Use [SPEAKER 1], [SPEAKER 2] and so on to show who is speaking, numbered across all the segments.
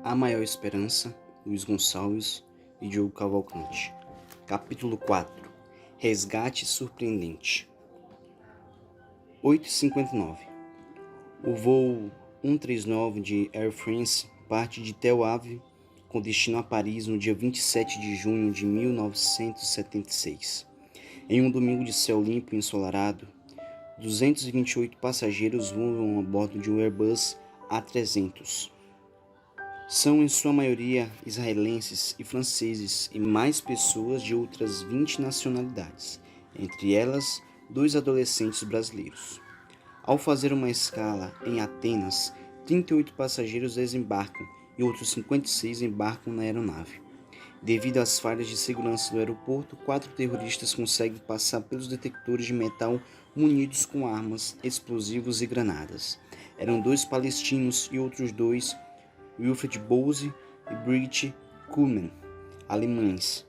[SPEAKER 1] A Maior Esperança, Luiz Gonçalves e Diogo Cavalcante. Capítulo 4. Resgate surpreendente. 8h59. O voo 139 de Air France parte de Tel Aviv com destino a Paris no dia 27 de junho de 1976. Em um domingo de céu limpo e ensolarado, 228 passageiros voam a bordo de um Airbus A300. São em sua maioria israelenses e franceses e mais pessoas de outras 20 nacionalidades, entre elas 2 adolescentes brasileiros. Ao fazer uma escala em Atenas, 38 passageiros desembarcam e outros 56 embarcam na aeronave. Devido às falhas de segurança do aeroporto, 4 terroristas conseguem passar pelos detectores de metal munidos com armas, explosivos e granadas. Eram 2 palestinos e outros 2, Wilfried Bose e Brigitte Kuhlmann, alemães.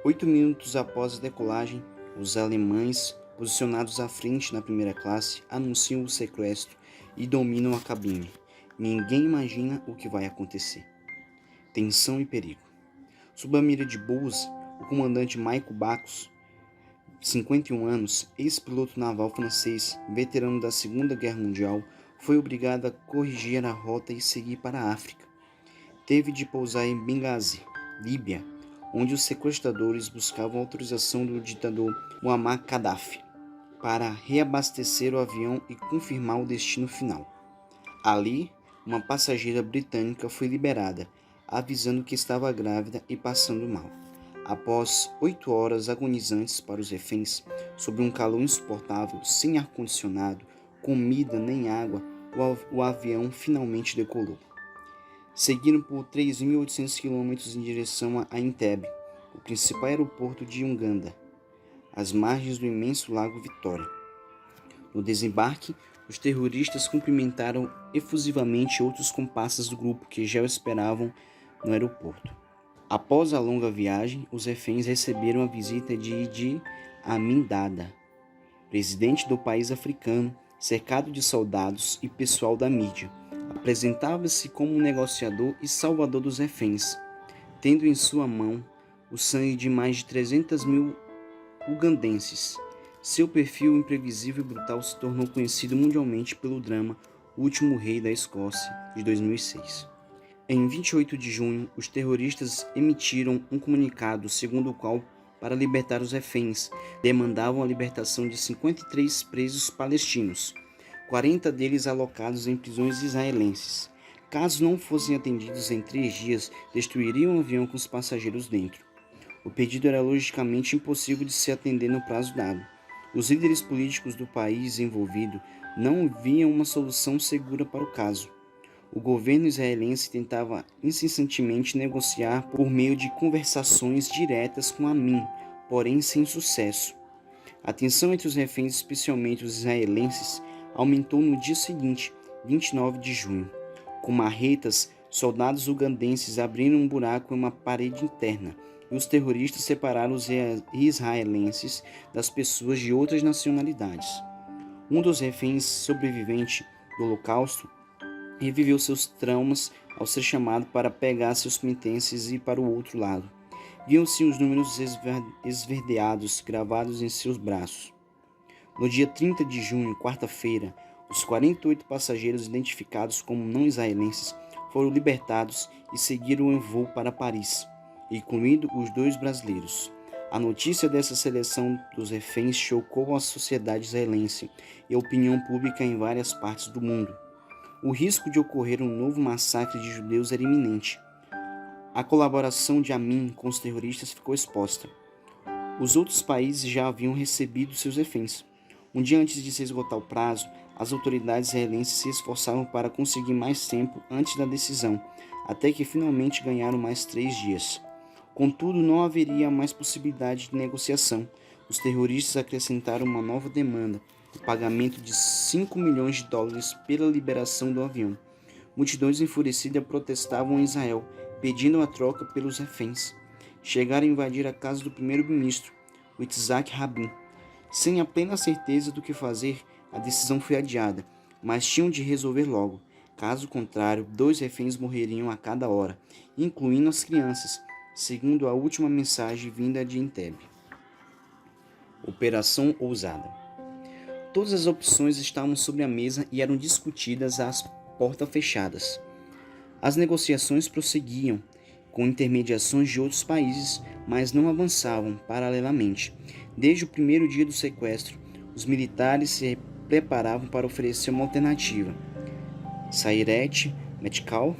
[SPEAKER 1] 8 minutos após a decolagem, os alemães, posicionados à frente na primeira classe, anunciam o sequestro e dominam a cabine. Ninguém imagina o que vai acontecer. Tensão e perigo. Sob a mira de Bose, o comandante Michael Bacchus, 51 anos, ex-piloto naval francês, veterano da Segunda Guerra Mundial, foi obrigado a corrigir a rota e seguir para a África. Teve de pousar em Benghazi, Líbia, onde os sequestradores buscavam autorização do ditador Muammar Gaddafi para reabastecer o avião e confirmar o destino final. Ali, uma passageira britânica foi liberada, avisando que estava grávida e passando mal. Após 8 horas agonizantes para os reféns, sob um calor insuportável, sem ar-condicionado, comida nem água, o avião finalmente decolou. Seguiram por 3.800 km em direção a Entebbe, o principal aeroporto de Uganda, às margens do imenso Lago Vitória. No desembarque, os terroristas cumprimentaram efusivamente outros comparsas do grupo que já o esperavam no aeroporto. Após a longa viagem, os reféns receberam a visita de Idi Amin Dada, presidente do país africano, cercado de soldados e pessoal da mídia. Apresentava-se como um negociador e salvador dos reféns, tendo em sua mão o sangue de mais de 300 mil ugandenses. Seu perfil imprevisível e brutal se tornou conhecido mundialmente pelo drama O Último Rei da Escócia, de 2006. Em 28 de junho, os terroristas emitiram um comunicado segundo o qual, para libertar os reféns, demandavam a libertação de 53 presos palestinos, 40 deles alocados em prisões israelenses. Caso não fossem atendidos em 3 dias, destruiriam o avião com os passageiros dentro. O pedido era logicamente impossível de se atender no prazo dado. Os líderes políticos do país envolvido não viam uma solução segura para o caso. O governo israelense tentava incessantemente negociar por meio de conversações diretas com Amin, porém sem sucesso. A tensão entre os reféns, especialmente os israelenses, aumentou no dia seguinte, 29 de junho. Com marretas, soldados ugandenses abriram um buraco em uma parede interna e os terroristas separaram os israelenses das pessoas de outras nacionalidades. Um dos reféns sobrevivente do Holocausto reviveu seus traumas ao ser chamado para pegar seus pertences e ir para o outro lado. Viam-se os números esverdeados gravados em seus braços. No dia 30 de junho, quarta-feira, os 48 passageiros identificados como não israelenses foram libertados e seguiram em voo para Paris, incluindo os 2 brasileiros. A notícia dessa seleção dos reféns chocou a sociedade israelense e a opinião pública em várias partes do mundo. O risco de ocorrer um novo massacre de judeus era iminente. A colaboração de Amin com os terroristas ficou exposta. Os outros países já haviam recebido seus reféns. Um dia antes de se esgotar o prazo, as autoridades israelenses se esforçavam para conseguir mais tempo antes da decisão, até que finalmente ganharam mais 3 dias. Contudo, não haveria mais possibilidade de negociação. Os terroristas acrescentaram uma nova demanda, o pagamento de 5 milhões de dólares pela liberação do avião. Multidões enfurecidas protestavam em Israel, pedindo a troca pelos reféns. Chegaram a invadir a casa do primeiro-ministro, o Yitzhak Rabin. Sem a plena certeza do que fazer, a decisão foi adiada, mas tinham de resolver logo. Caso contrário, 2 reféns morreriam a cada hora, incluindo as crianças, segundo a última mensagem vinda de Entebbe. Operação Ousada. Todas as opções estavam sobre a mesa e eram discutidas às portas fechadas. As negociações prosseguiam, com intermediações de outros países, mas não avançavam paralelamente. Desde o primeiro dia do sequestro, os militares se preparavam para oferecer uma alternativa. Sayeret Matkal,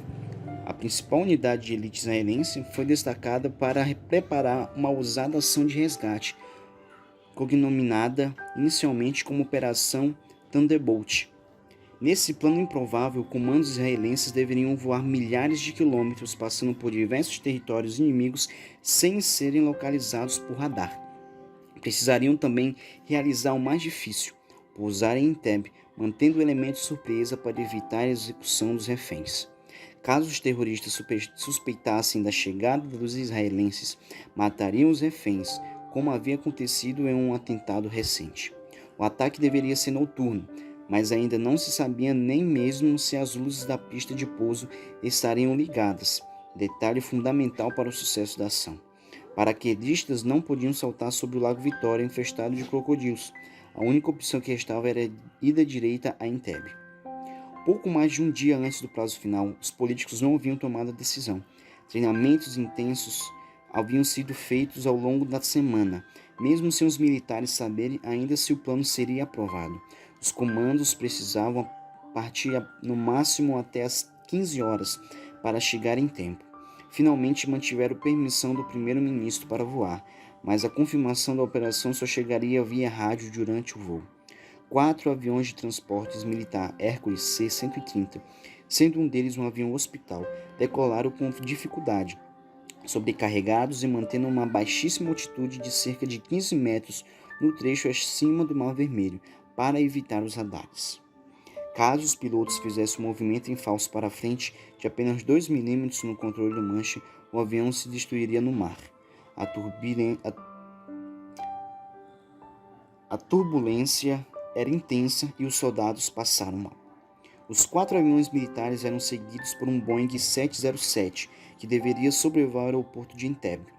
[SPEAKER 1] a principal unidade de elite israelense, foi destacada para preparar uma ousada ação de resgate, cognominada inicialmente como Operação Thunderbolt. Nesse plano improvável, comandos israelenses deveriam voar milhares de quilômetros, passando por diversos territórios inimigos sem serem localizados por radar. Precisariam também realizar o mais difícil, pousar em Entebbe, mantendo o elemento surpresa para evitar a execução dos reféns. Caso os terroristas suspeitassem da chegada dos israelenses, matariam os reféns, como havia acontecido em um atentado recente. O ataque deveria ser noturno, mas ainda não se sabia nem mesmo se as luzes da pista de pouso estariam ligadas, detalhe fundamental para o sucesso da ação. Paraquedistas não podiam saltar sobre o Lago Vitória infestado de crocodilos. A única opção que restava era ida direita a Entebbe. Pouco mais de um dia antes do prazo final, os políticos não haviam tomado a decisão. Treinamentos intensos haviam sido feitos ao longo da semana, mesmo sem os militares saberem ainda se o plano seria aprovado. Os comandos precisavam partir no máximo até as 15 horas para chegar em tempo. Finalmente mantiveram permissão do primeiro-ministro para voar, mas a confirmação da operação só chegaria via rádio durante o voo. 4 aviões de transportes militar Hércules C-130, sendo um deles um avião hospital, decolaram com dificuldade, sobrecarregados e mantendo uma baixíssima altitude de cerca de 15 metros no trecho acima do Mar Vermelho, para evitar os radares. Caso os pilotos fizessem um movimento em falso para frente de apenas 2 milímetros no controle do manche, o avião se destruiria no mar. A turbulência era intensa e os soldados passaram mal. Os 4 aviões militares eram seguidos por um Boeing 707, que deveria sobrevoar o aeroporto de Entebbe,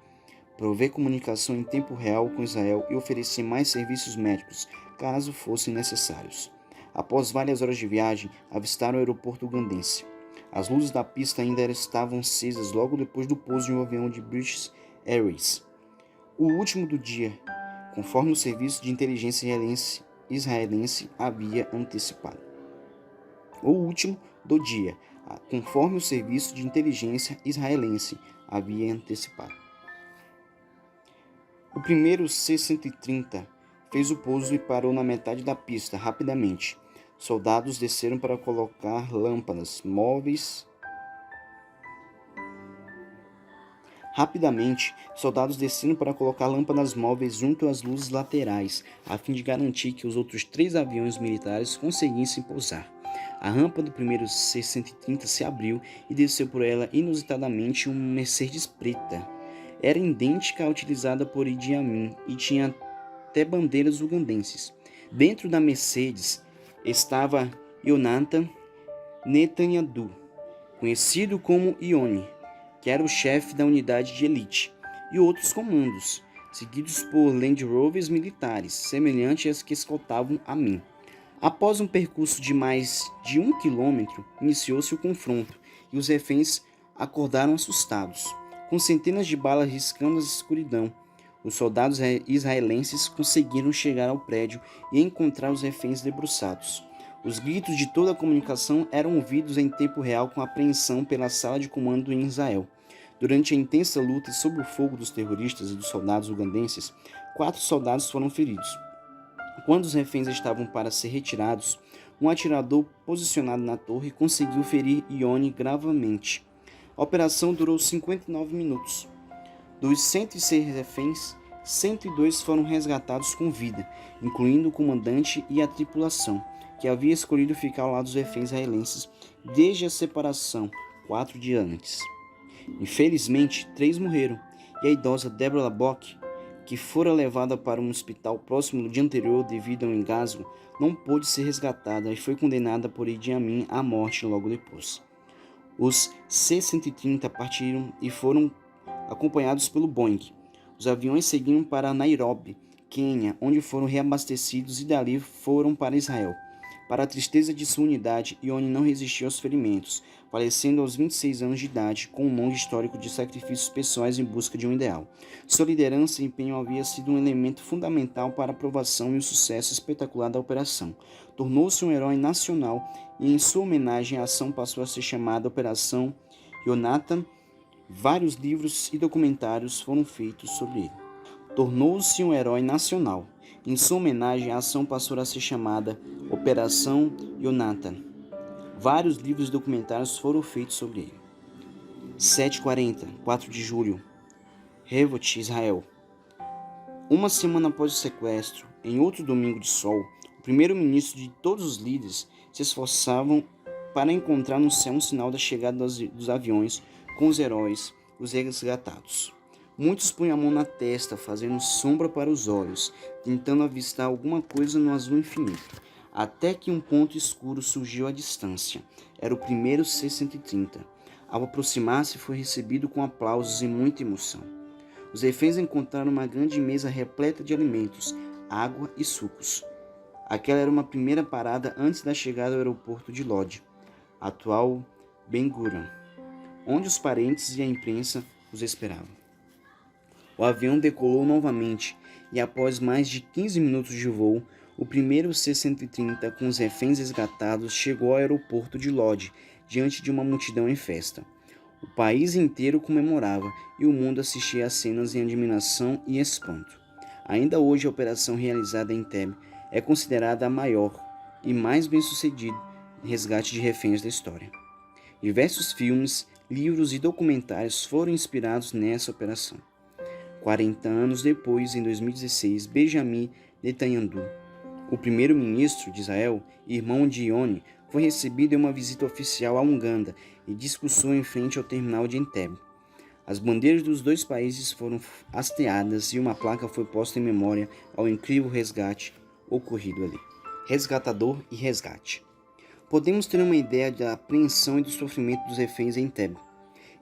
[SPEAKER 1] prover comunicação em tempo real com Israel e oferecer mais serviços médicos, caso fossem necessários. Após várias horas de viagem, avistaram o aeroporto ugandense. As luzes da pista ainda estavam acesas logo depois do pouso de um avião de British Airways. O último do dia, conforme o serviço de inteligência israelense havia antecipado. O último do dia, conforme o serviço de inteligência israelense havia antecipado. O primeiro C-130 fez o pouso e parou na metade da pista rapidamente. Soldados desceram para colocar lâmpadas móveis. Junto às luzes laterais, a fim de garantir que os outros 3 aviões militares conseguissem pousar. A rampa do primeiro C-130 se abriu e desceu por ela inusitadamente uma Mercedes preta. Era idêntica à utilizada por Idi Amin e tinha até bandeiras ugandenses. Dentro da Mercedes estava Yonatan Netanyahu, conhecido como Ione, que era o chefe da unidade de elite, e outros comandos, seguidos por Land Rovers militares, semelhantes às que escoltavam Amin. Após um percurso de mais de 1 quilômetro, iniciou-se o confronto, e os reféns acordaram assustados, com centenas de balas riscando a escuridão. Os soldados israelenses conseguiram chegar ao prédio e encontrar os reféns debruçados. Os gritos de toda a comunicação eram ouvidos em tempo real com apreensão pela sala de comando em Israel. Durante a intensa luta sob o fogo dos terroristas e dos soldados ugandenses, 4 soldados foram feridos. Quando os reféns estavam para ser retirados, um atirador posicionado na torre conseguiu ferir Ione gravemente. A operação durou 59 minutos. Dos 106 reféns, 102 foram resgatados com vida, incluindo o comandante e a tripulação, que havia escolhido ficar ao lado dos reféns israelenses desde a separação, 4 dias antes. Infelizmente, 3 morreram, e a idosa Deborah Bock, que fora levada para um hospital próximo no dia anterior devido a um engasgo, não pôde ser resgatada e foi condenada por Idi Amin à morte logo depois. Os C-130 partiram e foram acompanhados pelo Boeing. Os aviões seguiram para Nairobi, Quênia, onde foram reabastecidos e dali foram para Israel. Para a tristeza de sua unidade, Ione não resistiu aos ferimentos, falecendo aos 26 anos de idade, com um longo histórico de sacrifícios pessoais em busca de um ideal. Sua liderança e empenho havia sido um elemento fundamental para a aprovação e o sucesso espetacular da operação. Tornou-se um herói nacional e, em sua homenagem, a ação passou a ser chamada Operação Yonatan. Vários livros e documentários foram feitos sobre ele. Tornou-se um herói nacional. Em sua homenagem, a ação passou a ser chamada Operação Yonatan. Vários livros e documentários foram feitos sobre ele. 7h40, 4 de julho, Revot, Israel. Uma semana após o sequestro, em outro domingo de sol, o primeiro-ministro e todos os líderes se esforçavam para encontrar no céu um sinal da chegada dos aviões com os heróis, os resgatados. Muitos punham a mão na testa, fazendo sombra para os olhos, tentando avistar alguma coisa no azul infinito, até que um ponto escuro surgiu à distância. Era o primeiro C-130. Ao aproximar-se, foi recebido com aplausos e muita emoção. Os reféns encontraram uma grande mesa repleta de alimentos, água e sucos. Aquela era uma primeira parada antes da chegada ao aeroporto de Lod, atual Ben Gurion, onde os parentes e a imprensa os esperavam. O avião decolou novamente e, após mais de 15 minutos de voo, o primeiro C-130 com os reféns resgatados chegou ao aeroporto de Lod, diante de uma multidão em festa. O país inteiro comemorava e o mundo assistia às cenas em admiração e espanto. Ainda hoje, a operação realizada em Entebbe é considerada a maior e mais bem-sucedida resgate de reféns da história. Diversos filmes, livros e documentários foram inspirados nessa operação. 40 anos depois, em 2016, Benjamin Netanyahu, o primeiro-ministro de Israel e irmão de Ione, foi recebido em uma visita oficial a Uganda e discursou em frente ao terminal de Entebbe. As bandeiras dos dois países foram hasteadas e uma placa foi posta em memória ao incrível resgate ocorrido ali. Resgatador e resgate. Podemos ter uma ideia da apreensão e do sofrimento dos reféns em Entebbe.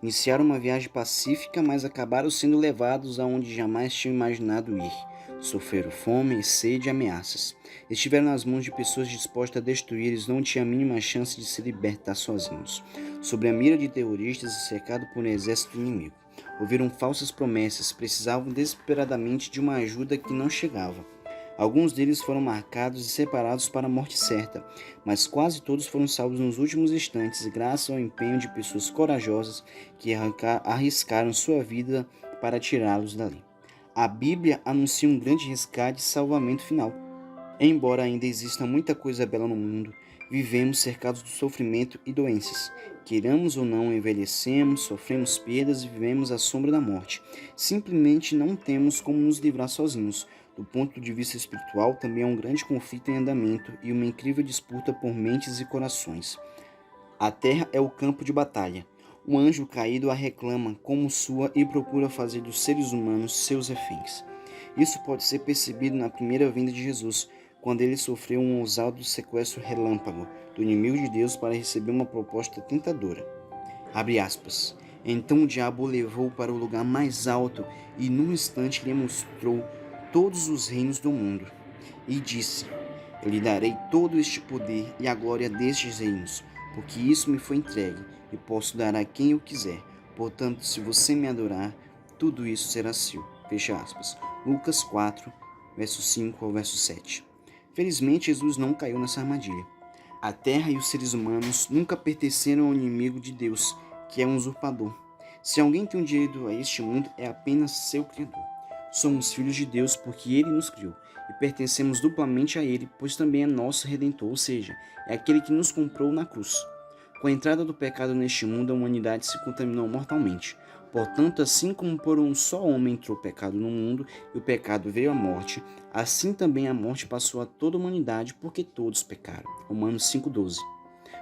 [SPEAKER 1] Iniciaram uma viagem pacífica, mas acabaram sendo levados aonde jamais tinham imaginado ir. Sofreram fome, sede e ameaças. Estiveram nas mãos de pessoas dispostas a destruir, eles não tinham a mínima chance de se libertar sozinhos. Sob a mira de terroristas e cercados por um exército inimigo. Ouviram falsas promessas, precisavam desesperadamente de uma ajuda que não chegava. Alguns deles foram marcados e separados para a morte certa, mas quase todos foram salvos nos últimos instantes graças ao empenho de pessoas corajosas que arriscaram sua vida para tirá-los dali. A Bíblia anuncia um grande resgate e salvamento final. Embora ainda exista muita coisa bela no mundo, vivemos cercados de sofrimento e doenças. Queiramos ou não, envelhecemos, sofremos perdas e vivemos à sombra da morte. Simplesmente não temos como nos livrar sozinhos. Do ponto de vista espiritual, também há um grande conflito em andamento e uma incrível disputa por mentes e corações. A terra é o campo de batalha. O anjo caído a reclama como sua e procura fazer dos seres humanos seus reféns. Isso pode ser percebido na primeira vinda de Jesus, quando ele sofreu um ousado sequestro relâmpago do inimigo de Deus para receber uma proposta tentadora. Abre aspas. Então o diabo o levou para o lugar mais alto e num instante lhe mostrou todos os reinos do mundo, e disse: Eu lhe darei todo este poder e a glória destes reinos, porque isso me foi entregue, e posso dar a quem eu quiser. Portanto, se você me adorar, tudo isso será seu. Fecha aspas. Lucas 4, verso 5 ao verso 7. Felizmente, Jesus não caiu nessa armadilha. A terra e os seres humanos nunca pertenceram ao inimigo de Deus, que é um usurpador. Se alguém tem um direito a este mundo, é apenas seu Criador. Somos filhos de Deus porque Ele nos criou e pertencemos duplamente a Ele, pois também é nosso Redentor, ou seja, é aquele que nos comprou na cruz. Com a entrada do pecado neste mundo, a humanidade se contaminou mortalmente. Portanto, assim como por um só homem entrou o pecado no mundo e o pecado veio à morte, assim também a morte passou a toda a humanidade porque todos pecaram. Romanos 5,12.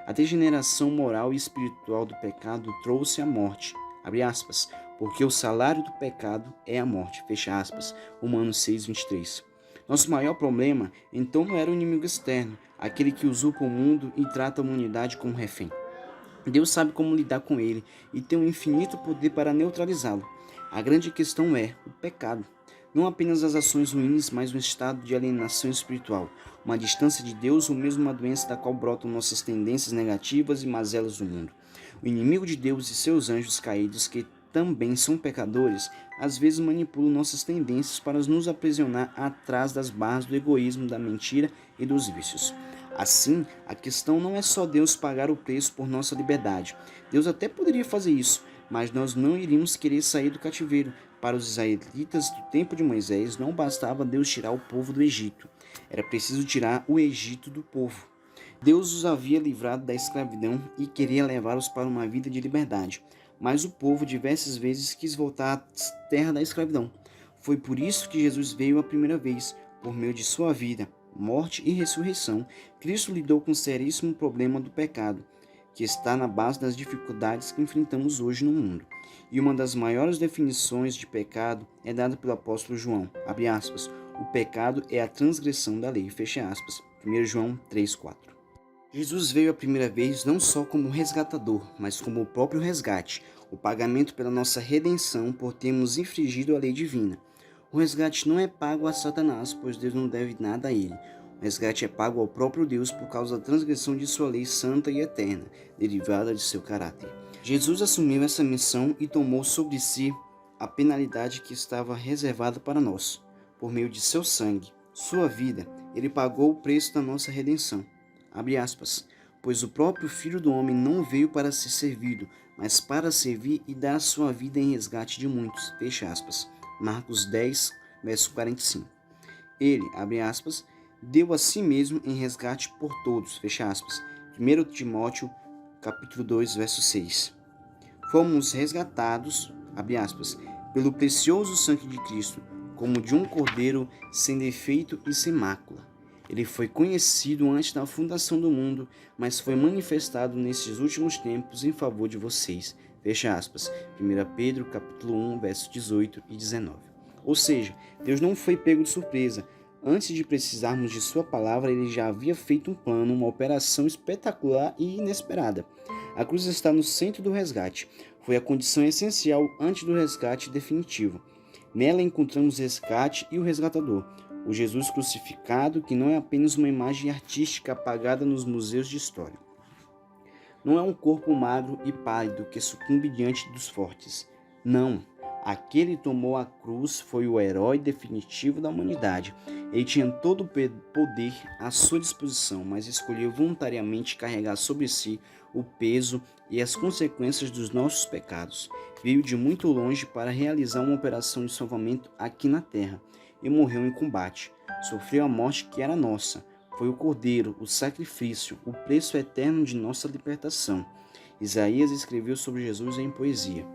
[SPEAKER 1] A degeneração moral e espiritual do pecado trouxe a morte. abre aspas, porque o salário do pecado é a morte, fecha aspas, Romanos 6:23. Nosso maior problema, então, não era o inimigo externo, aquele que usurpa o mundo e trata a humanidade como refém. Deus sabe como lidar com ele e tem um infinito poder para neutralizá-lo. A grande questão é o pecado. Não apenas as ações ruins, mas um estado de alienação espiritual, uma distância de Deus ou mesmo uma doença da qual brotam nossas tendências negativas e mazelas do mundo. O inimigo de Deus e seus anjos caídos, que também são pecadores, às vezes manipulam nossas tendências para nos aprisionar atrás das barras do egoísmo, da mentira e dos vícios. Assim, a questão não é só Deus pagar o preço por nossa liberdade. Deus até poderia fazer isso, mas nós não iríamos querer sair do cativeiro. Para os israelitas do tempo de Moisés, não bastava Deus tirar o povo do Egito. Era preciso tirar o Egito do povo. Deus os havia livrado da escravidão e queria levá-los para uma vida de liberdade. Mas o povo diversas vezes quis voltar à terra da escravidão. Foi por isso que Jesus veio a primeira vez, por meio de sua vida, morte e ressurreição. Cristo lidou com o seríssimo problema do pecado, que está na base das dificuldades que enfrentamos hoje no mundo. E uma das maiores definições de pecado é dada pelo apóstolo João, abre aspas, o pecado é a transgressão da lei, fecha aspas, 1 João 3:4. Jesus veio a primeira vez não só como resgatador, mas como o próprio resgate, o pagamento pela nossa redenção por termos infringido a lei divina. O resgate não é pago a Satanás, pois Deus não deve nada a ele. O resgate é pago ao próprio Deus por causa da transgressão de sua lei santa e eterna, derivada de seu caráter. Jesus assumiu essa missão e tomou sobre si a penalidade que estava reservada para nós. Por meio de seu sangue, sua vida, ele pagou o preço da nossa redenção. Abre aspas, pois o próprio Filho do Homem não veio para ser servido, mas para servir e dar a sua vida em resgate de muitos, fecha aspas. Marcos 10, verso 45. Ele, abre aspas, deu a si mesmo em resgate por todos, fecha aspas. 1 Timóteo, capítulo 2, verso 6. Fomos resgatados, abre aspas, pelo precioso sangue de Cristo, como de um cordeiro sem defeito e sem mácula. Ele foi conhecido antes da fundação do mundo, mas foi manifestado nesses últimos tempos em favor de vocês. Fecha aspas. 1 Pedro, capítulo 1, versos 18 e 19. Ou seja, Deus não foi pego de surpresa. Antes de precisarmos de sua palavra, ele já havia feito um plano, uma operação espetacular e inesperada. A cruz está no centro do resgate. Foi a condição essencial antes do resgate definitivo. Nela encontramos o resgate e o resgatador. O Jesus crucificado, que não é apenas uma imagem artística apagada nos museus de história. Não é um corpo magro e pálido que sucumbe diante dos fortes. Não, aquele que tomou a cruz foi o herói definitivo da humanidade. Ele tinha todo o poder à sua disposição, mas escolheu voluntariamente carregar sobre si o peso e as consequências dos nossos pecados. Veio de muito longe para realizar uma operação de salvamento aqui na terra. E morreu em combate. Sofreu a morte que era nossa. Foi o cordeiro, o sacrifício, o preço eterno de nossa libertação. Isaías escreveu sobre Jesus em poesia.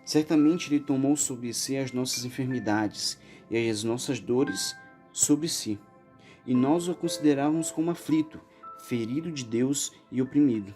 [SPEAKER 1] Certamente ele tomou sobre si as nossas enfermidades e as nossas dores sobre si. E nós o considerávamos como aflito, ferido de Deus e oprimido.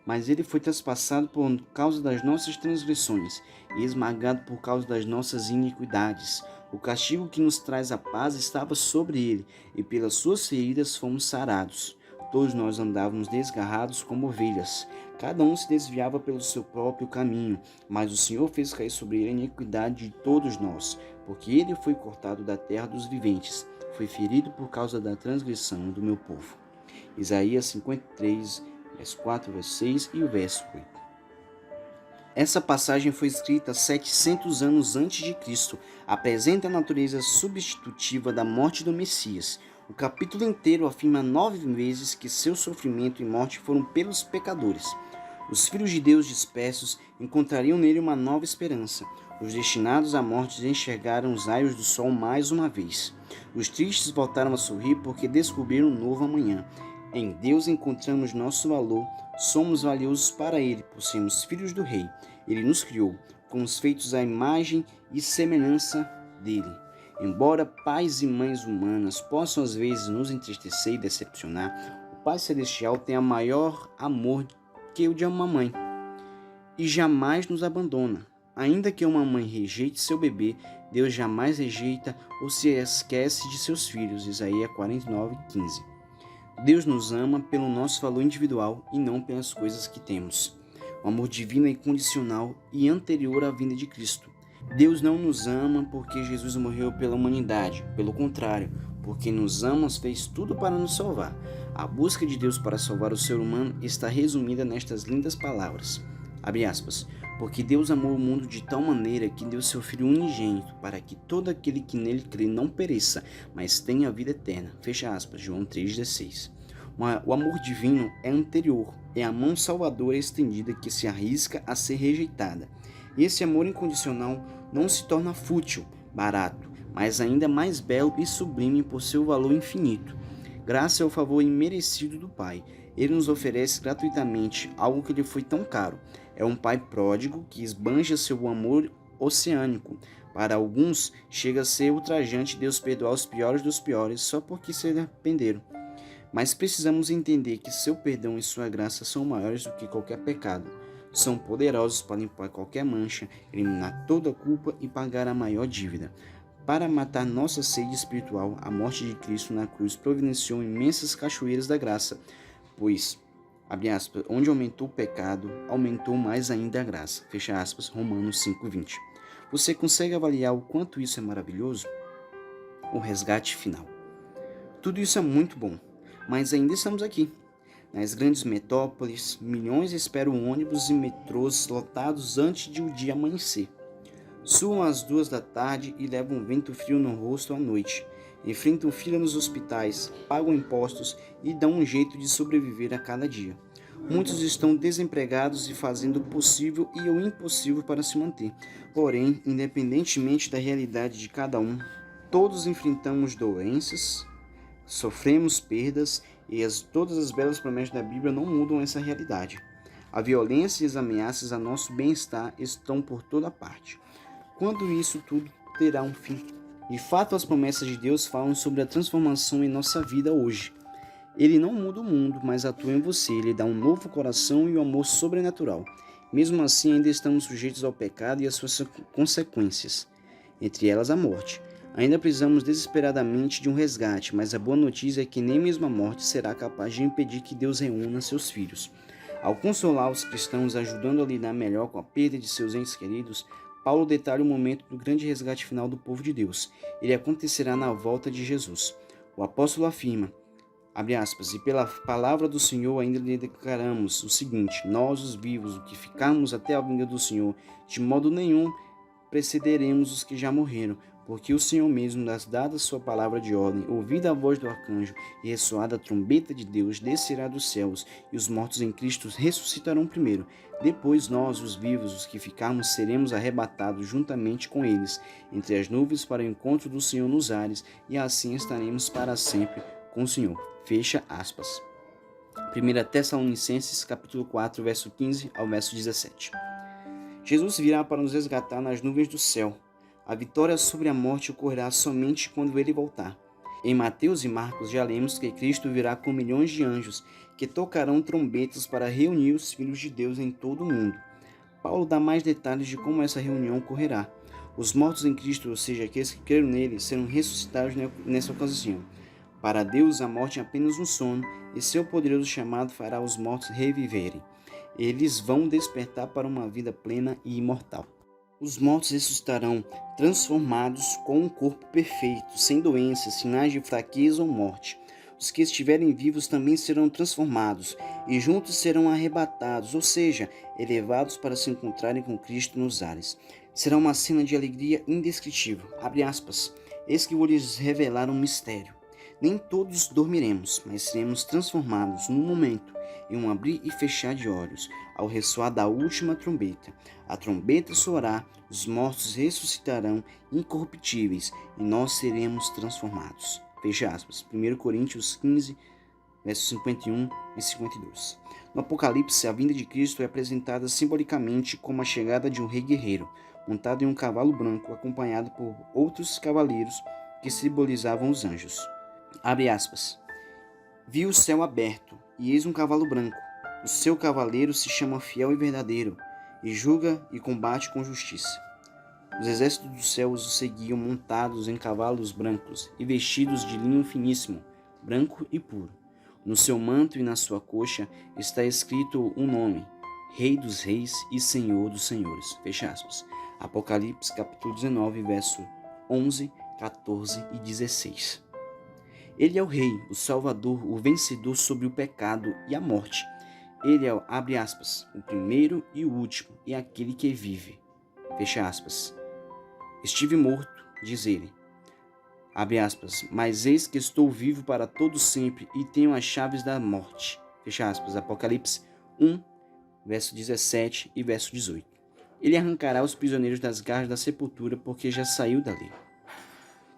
[SPEAKER 1] Mas ele foi traspassado por causa das nossas transgressões e esmagado por causa das nossas iniquidades. O castigo que nos traz a paz estava sobre ele, e pelas suas feridas fomos sarados. Todos nós andávamos desgarrados como ovelhas. Cada um se desviava pelo seu próprio caminho, mas o Senhor fez cair sobre ele a iniquidade de todos nós, porque ele foi cortado da terra dos viventes, foi ferido por causa da transgressão do meu povo. Isaías 53, verso 4, verso 6 e o verso 8. Essa passagem foi escrita 700 anos antes de Cristo. Apresenta a natureza substitutiva da morte do Messias. O capítulo inteiro afirma 9 vezes que seu sofrimento e morte foram pelos pecadores. Os filhos de Deus dispersos encontrariam nele uma nova esperança. Os destinados à morte enxergaram os raios do sol mais uma vez. Os tristes voltaram a sorrir porque descobriram um novo amanhã. Em Deus encontramos nosso valor, somos valiosos para Ele, por sermos filhos do Rei. Ele nos criou, fomos feitos à imagem e semelhança dele. Embora pais e mães humanas possam às vezes nos entristecer e decepcionar, o Pai Celestial tem maior amor que o de uma mãe. e jamais nos abandona. Ainda que uma mãe rejeite seu bebê, Deus jamais rejeita ou se esquece de seus filhos. Isaías 49:15. Deus nos ama pelo nosso valor individual e não pelas coisas que temos. O amor divino é incondicional e anterior à vinda de Cristo. Deus não nos ama porque Jesus morreu pela humanidade. Pelo contrário, porque nos ama, fez tudo para nos salvar. A busca de Deus para salvar o ser humano está resumida nestas lindas palavras. Abre aspas. Porque Deus amou o mundo de tal maneira que deu seu Filho unigênito, para que todo aquele que nele crê não pereça, mas tenha a vida eterna. Fecha aspas, João 3,16. O amor divino é anterior, é a mão salvadora estendida que se arrisca a ser rejeitada. E esse amor incondicional não se torna fútil, barato, mas ainda mais belo e sublime por seu valor infinito. Graças ao favor imerecido do Pai, ele nos oferece gratuitamente algo que lhe foi tão caro. É um pai pródigo que esbanja seu amor oceânico. Para alguns, chega a ser ultrajante Deus perdoar os piores dos piores só porque se arrependeram. Mas precisamos entender que seu perdão e sua graça são maiores do que qualquer pecado. São poderosos para limpar qualquer mancha, eliminar toda a culpa e pagar a maior dívida. Para matar nossa sede espiritual, a morte de Cristo na cruz providenciou imensas cachoeiras da graça, pois, abre aspas, onde aumentou o pecado, aumentou mais ainda a graça. Fecha aspas, Romanos 5:20. Você consegue avaliar o quanto isso é maravilhoso? O resgate final. Tudo isso é muito bom, mas ainda estamos aqui. Nas grandes metrópoles, milhões esperam ônibus e metrôs lotados antes de o dia amanhecer. Suam às 2 da tarde e levam vento frio no rosto à noite. Enfrentam fila nos hospitais, pagam impostos e dão um jeito de sobreviver a cada dia. Muitos estão desempregados e fazendo o possível e o impossível para se manter. Porém, independentemente da realidade de cada um, todos enfrentamos doenças, sofremos perdas e todas as belas promessas da Bíblia não mudam essa realidade. A violência e as ameaças a nosso bem-estar estão por toda parte. Quando isso tudo terá um fim? De fato, as promessas de Deus falam sobre a transformação em nossa vida hoje. Ele não muda o mundo, mas atua em você. Ele dá um novo coração e um amor sobrenatural. Mesmo assim, ainda estamos sujeitos ao pecado e às suas consequências, entre elas a morte. Ainda precisamos desesperadamente de um resgate, mas a boa notícia é que nem mesmo a morte será capaz de impedir que Deus reúna seus filhos. Ao consolar os cristãos, ajudando a lidar melhor com a perda de seus entes queridos, Paulo detalha o momento do grande resgate final do povo de Deus. Ele acontecerá na volta de Jesus. O apóstolo afirma, abre aspas, e pela palavra do Senhor ainda lhe declaramos o seguinte, nós os vivos, o que ficarmos até a vinda do Senhor, de modo nenhum precederemos os que já morreram, porque o Senhor mesmo, dada sua palavra de ordem, ouvida a voz do arcanjo e ressoada a trombeta de Deus, descerá dos céus, e os mortos em Cristo ressuscitarão primeiro. Depois nós, os vivos, os que ficarmos, seremos arrebatados juntamente com eles, entre as nuvens para o encontro do Senhor nos ares, e assim estaremos para sempre com o Senhor. Fecha aspas. 1 Tessalonicenses, capítulo 4, verso 15 ao verso 17. Jesus virá para nos resgatar nas nuvens do céu. A vitória sobre a morte ocorrerá somente quando ele voltar. Em Mateus e Marcos já lemos que Cristo virá com milhões de anjos que tocarão trombetas para reunir os filhos de Deus em todo o mundo. Paulo dá mais detalhes de como essa reunião ocorrerá. Os mortos em Cristo, ou seja, aqueles que creram nele, serão ressuscitados nessa ocasião. Para Deus, a morte é apenas um sono, e seu poderoso chamado fará os mortos reviverem. Eles vão despertar para uma vida plena e imortal. Os mortos ressuscitarão transformados com um corpo perfeito, sem doenças, sinais de fraqueza ou morte. Os que estiverem vivos também serão transformados e juntos serão arrebatados, ou seja, elevados para se encontrarem com Cristo nos ares. Será uma cena de alegria indescritível. Abre aspas. Eis que vou lhes revelar um mistério. Nem todos dormiremos, mas seremos transformados num momento, em um abrir e fechar de olhos, ao ressoar da última trombeta. A trombeta soará, os mortos ressuscitarão incorruptíveis e nós seremos transformados. Fecha aspas. 1 Coríntios 15, versos 51 e 52. No Apocalipse, a vinda de Cristo é apresentada simbolicamente como a chegada de um rei guerreiro, montado em um cavalo branco, acompanhado por outros cavaleiros que simbolizavam os anjos. Abre aspas. Vi o céu aberto, e eis um cavalo branco. O seu cavaleiro se chama Fiel e Verdadeiro, e julga e combate com justiça. Os exércitos dos céus o seguiam montados em cavalos brancos e vestidos de linho finíssimo, branco e puro. No seu manto e na sua coxa está escrito um nome: Rei dos Reis e Senhor dos Senhores. Fecha aspas. Apocalipse capítulo 19, verso 11, 14 e 16. Ele é o Rei, o Salvador, o vencedor sobre o pecado e a morte. Ele é, abre aspas, o primeiro e o último, e aquele que vive. Fecha aspas. Estive morto, diz ele. Abre aspas, mas eis que estou vivo para todo sempre e tenho as chaves da morte. Fecha aspas. Apocalipse 1, verso 17 e verso 18. Ele arrancará os prisioneiros das garras da sepultura, porque já saiu dali.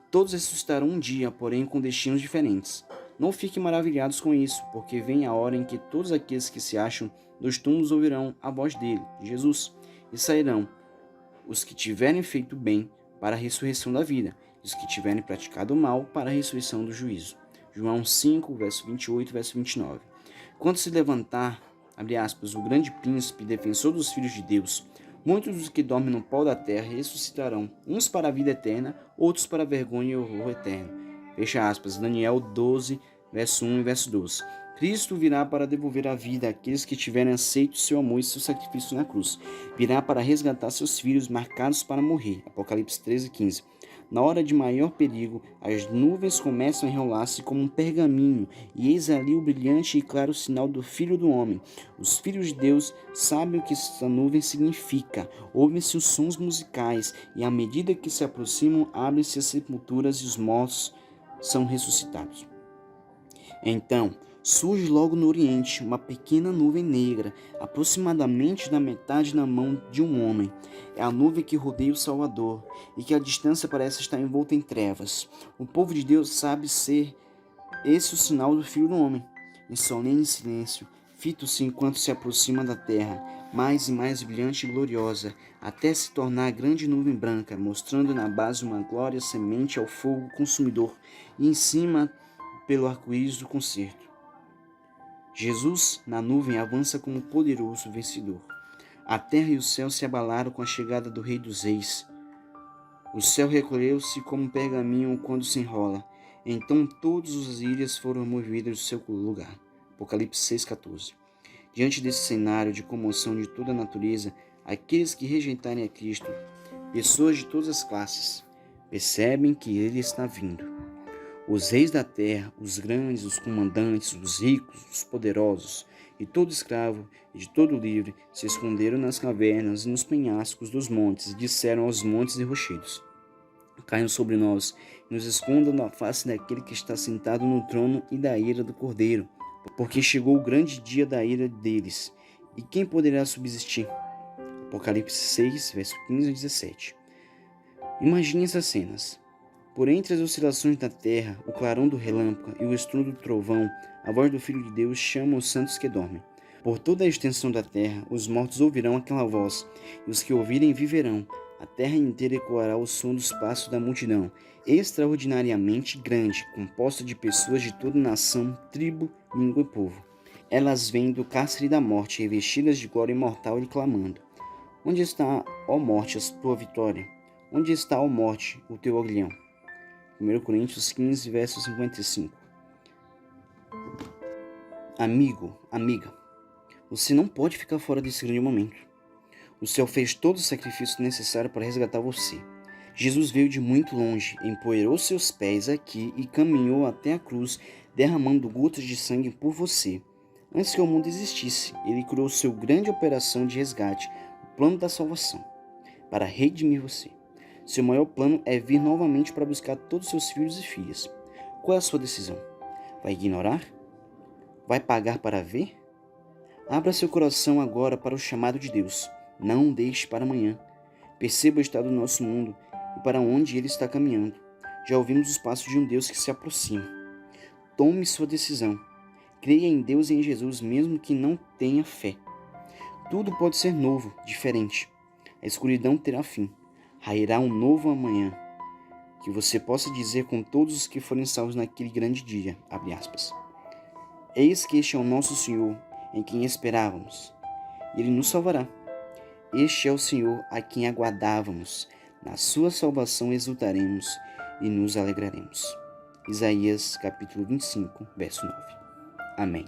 [SPEAKER 1] Todos ressuscitarão um dia, porém com destinos diferentes. Não fiquem maravilhados com isso, porque vem a hora em que todos aqueles que se acham dos túmulos ouvirão a voz dele, Jesus, e sairão, os que tiverem feito bem para a ressurreição da vida, e os que tiverem praticado o mal para a ressurreição do juízo. João 5, verso 28 e verso 29. Quando se levantar, abre aspas, o grande príncipe, defensor dos filhos de Deus, muitos dos que dormem no pó da terra ressuscitarão, uns para a vida eterna, outros para a vergonha e horror eterno. Fecha aspas, Daniel 12, verso 1 e verso 12. Cristo virá para devolver a vida àqueles que tiverem aceito seu amor e seu sacrifício na cruz. Virá para resgatar seus filhos marcados para morrer. Apocalipse 13, 15. Na hora de maior perigo, as nuvens começam a enrolar-se como um pergaminho, e eis ali o brilhante e claro sinal do Filho do Homem. Os filhos de Deus sabem o que essa nuvem significa. Ouvem-se os sons musicais, e à medida que se aproximam, abrem-se as sepulturas e os mortos são ressuscitados. Então, surge logo no oriente uma pequena nuvem negra, aproximadamente da metade na mão de um homem. É a nuvem que rodeia o Salvador, e que à distância parece estar envolta em trevas. O povo de Deus sabe ser esse o sinal do Filho do Homem. Em solene silêncio, fito-se enquanto se aproxima da terra, mais e mais brilhante e gloriosa, até se tornar a grande nuvem branca, mostrando na base uma glória semelhante ao fogo consumidor, e em cima pelo arco-íris do concerto. Jesus, na nuvem, avança como poderoso vencedor. A terra e o céu se abalaram com a chegada do Rei dos Reis. O céu recolheu-se como um pergaminho quando se enrola. Então todas as ilhas foram removidas do seu lugar. Apocalipse 6,14. Diante desse cenário de comoção de toda a natureza, aqueles que rejeitarem a Cristo, pessoas de todas as classes, percebem que Ele está vindo. Os reis da terra, os grandes, os comandantes, os ricos, os poderosos, e todo escravo e de todo livre se esconderam nas cavernas e nos penhascos dos montes e disseram aos montes e rochedos: caiam sobre nós e nos escondam da face daquele que está sentado no trono e da ira do Cordeiro, porque chegou o grande dia da ira deles. E quem poderá subsistir? Apocalipse 6, verso 15 a 17. Imagine essas cenas. Por entre as oscilações da terra, o clarão do relâmpago e o estrondo do trovão, a voz do Filho de Deus chama os santos que dormem. Por toda a extensão da terra, os mortos ouvirão aquela voz, e os que ouvirem viverão. A terra inteira ecoará o som dos passos da multidão, extraordinariamente grande, composta de pessoas de toda nação, tribo, língua e povo. Elas vêm do cárcere da morte, revestidas de glória imortal e clamando: onde está, ó morte, a tua vitória? Onde está, ó morte, o teu aguilhão? 1 Coríntios 15, verso 55. Amigo, amiga, você não pode ficar fora desse grande momento. O céu fez todo o sacrifício necessário para resgatar você. Jesus veio de muito longe, empoeirou seus pés aqui e caminhou até a cruz, derramando gotas de sangue por você. Antes que o mundo existisse, ele criou sua grande operação de resgate, o plano da salvação, para redimir você. Seu maior plano é vir novamente para buscar todos seus filhos e filhas. Qual é a sua decisão? Vai ignorar? Vai pagar para ver? Abra seu coração agora para o chamado de Deus. Não deixe para amanhã. Perceba o estado do nosso mundo e para onde ele está caminhando. Já ouvimos os passos de um Deus que se aproxima. Tome sua decisão. Creia em Deus e em Jesus, mesmo que não tenha fé. Tudo pode ser novo, diferente. A escuridão terá fim. Rairá um novo amanhã, que você possa dizer com todos os que forem salvos naquele grande dia, abre aspas. Eis que este é o nosso Senhor, em quem esperávamos. Ele nos salvará. Este é o Senhor a quem aguardávamos. Na sua salvação exultaremos e nos alegraremos. Isaías capítulo 25, verso 9. Amém.